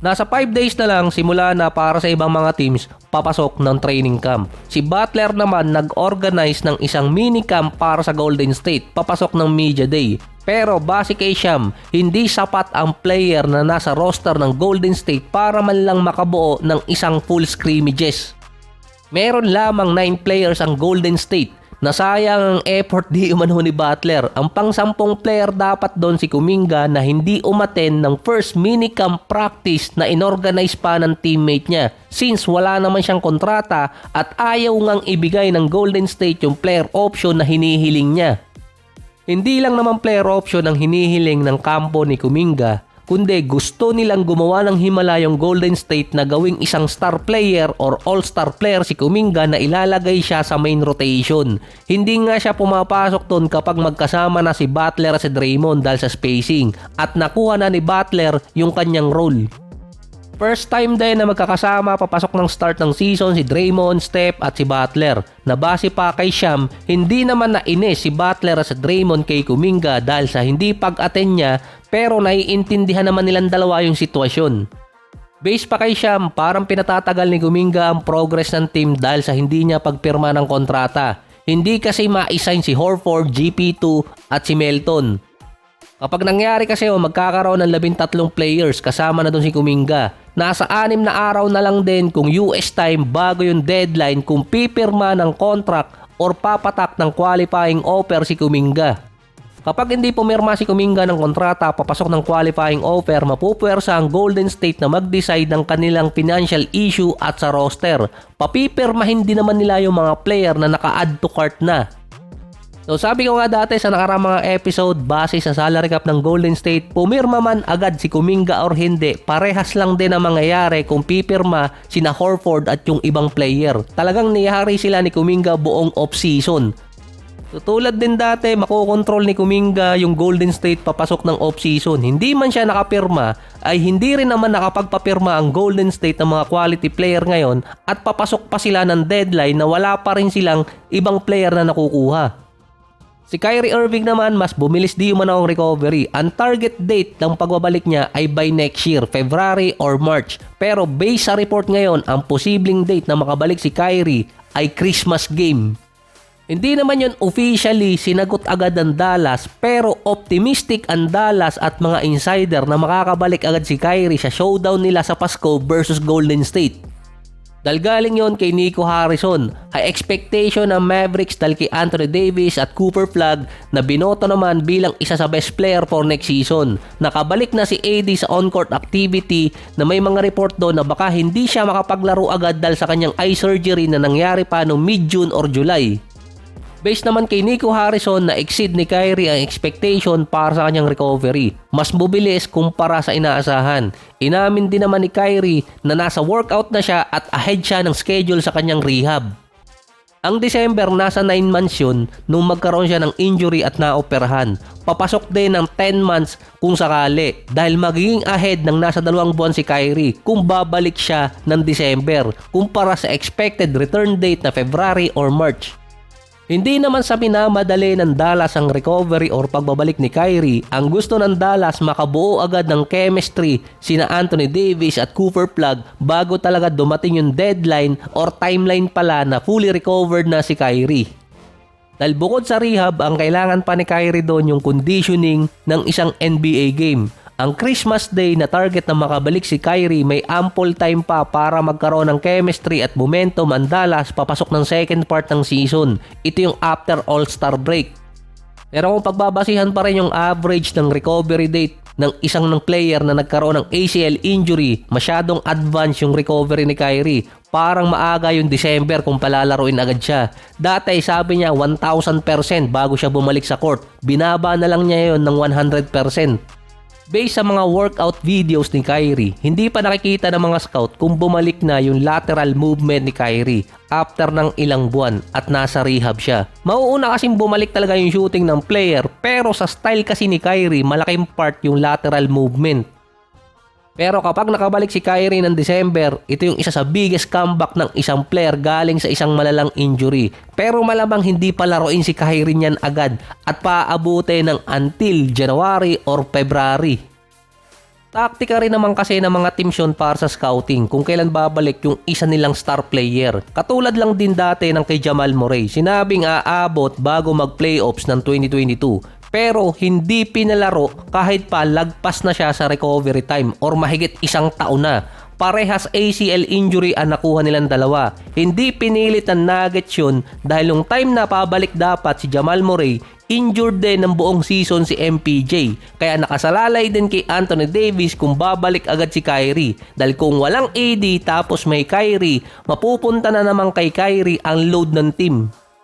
Nasa 5 days na lang simula na para sa ibang mga teams papasok ng training camp. Si Butler naman nag-organize ng isang mini camp para sa Golden State papasok ng media day. Pero base kay Sham, hindi sapat ang player na nasa roster ng Golden State para man lang makabuo ng isang full scrimmages. Meron lamang 9 players ang Golden State. Nasayang ang effort di umano ni Butler. Ang pang-10 player dapat doon si Kuminga na hindi umattend ng first minicamp practice na inorganize pa ng teammate niya since wala naman siyang kontrata at ayaw ngang ibigay ng Golden State yung player option na hinihiling niya. Hindi lang naman player option ang hinihiling ng kampo ni Kuminga, kundi gusto nilang gumawa ng himala yung Golden State na gawing isang star player or all-star player si Kuminga na ilalagay siya sa main rotation. Hindi nga siya pumapasok doon kapag magkasama na si Butler at si Draymond dahil sa spacing at nakuha na ni Butler yung kanyang role. First time din na magkakasama papasok ng start ng season si Draymond, Steph at si Butler. Na base pa kay Sham, hindi naman nainis si Butler at si Draymond kay Kuminga dahil sa hindi pag-attend niya pero naiintindihan naman nilang dalawa yung sitwasyon. Base pa kay Sham, parang pinatatagal ni Kuminga ang progress ng team dahil sa hindi niya pagpirma ng kontrata. Hindi kasi ma-assign si Horford, GP2 at si Melton. Kapag nangyari kasi magkakaroon ng 13 players kasama na doon si Kuminga. Nasa 6 na araw na lang din kung US time bago yung deadline kung pipirma ng contract or papatak ng qualifying offer si Kuminga. Kapag hindi pumirma si Kuminga ng kontrata papasok ng qualifying offer, mapupuwersa ang Golden State na mag-decide ng kanilang financial issue at sa roster. Papipirmahin din naman nila yung mga player na naka-add to cart na. So sabi ko nga dati sa nakaraang mga episode, base sa salary cap ng Golden State, pumirma man agad si Kuminga or hindi, parehas lang din ang mangyayari kung pipirma sina Horford at yung ibang player. Talagang niyari sila ni Kuminga buong off-season. So tulad din dati, makokontrol ni Kuminga yung Golden State papasok ng off-season. Hindi man siya nakapirma, ay hindi rin naman nakapagpapirma ang Golden State ng mga quality player ngayon at papasok pa sila ng deadline na wala pa rin silang ibang player na nakukuha. Si Kyrie Irving naman mas bumilis di umano ang recovery. Ang target date ng pagbabalik niya ay by next year, February or March. Pero based sa report ngayon, ang posibleng date na makabalik si Kyrie ay Christmas game. Hindi naman yun officially sinagot agad ng Dallas pero optimistic ang Dallas at mga insider na makakabalik agad si Kyrie sa showdown nila sa Pasko versus Golden State. Dahil galing yon kay Nico Harrison. High expectation ng Mavericks dahil kay Anthony Davis at Cooper Flag na binoto naman bilang isa sa best player for next season. Nakabalik na si AD sa on-court activity na may mga report doon na baka hindi siya makapaglaro agad dahil sa kanyang eye surgery na nangyari pa noong mid-June or July. Based naman kay Nico Harrison na exceed ni Kyrie ang expectation para sa kanyang recovery. Mas bubilis kumpara sa inaasahan. Inamin din naman ni Kyrie na nasa workout na siya at ahead siya ng schedule sa kanyang rehab. Ang December nasa 9 months yun nung magkaroon siya ng injury at naoperahan. Papasok din ng 10 months kung sakali dahil magiging ahead ng nasa 2 buwan si Kyrie kung babalik siya ng December kumpara sa expected return date na February or March. Hindi naman sa minamadali ng Dallas ang recovery or pagbabalik ni Kyrie. Ang gusto ng Dallas makabuo agad ng chemistry sina Anthony Davis at Cooper Flag bago talaga dumating yung deadline or timeline pala na fully recovered na si Kyrie. Dahil bukod sa rehab, ang kailangan pa ni Kyrie doon yung conditioning ng isang NBA game. Ang Christmas Day na target na makabalik si Kyrie may ample time pa para magkaroon ng chemistry at momentum ang Dallas papasok ng second part ng season. Ito yung after All-Star break. Pero kung pagbabasihan pa rin yung average ng recovery date ng isang ng player na nagkaroon ng ACL injury, masyadong advanced yung recovery ni Kyrie. Parang maaga yung December kung palalaruin agad siya. Dati sabi niya 1,000% bago siya bumalik sa court. Binaba na lang niya yon ng 100%. Based sa mga workout videos ni Kyrie, hindi pa nakikita ng mga scout kung bumalik na yung lateral movement ni Kyrie after ng ilang buwan at nasa rehab siya. Mauuna kasing bumalik talaga yung shooting ng player pero sa style kasi ni Kyrie, malaking part yung lateral movement. Pero kapag nakabalik si Kyrie ng December, ito yung isa sa biggest comeback ng isang player galing sa isang malalang injury. Pero malamang hindi pa laruin si Kyrie niyan agad at paaabutin ng until January or February. Taktika rin naman kasi ng mga teams yun para sa scouting kung kailan babalik yung isa nilang star player. Katulad lang din dati ng kay Jamal Murray. Sinabing aabot bago mag-playoffs ng 2022. Pero hindi pinalaro kahit pa lagpas na siya sa recovery time or mahigit isang taon na. Parehas ACL injury ang nakuha nilang dalawa. Hindi pinilit ng Nuggets yun dahil yung time na pabalik dapat si Jamal Murray, injured din ng buong season si MPJ. Kaya nakasalalay din kay Anthony Davis kung babalik agad si Kyrie. Dahil kung walang AD tapos may Kyrie, mapupunta na naman kay Kyrie ang load ng team.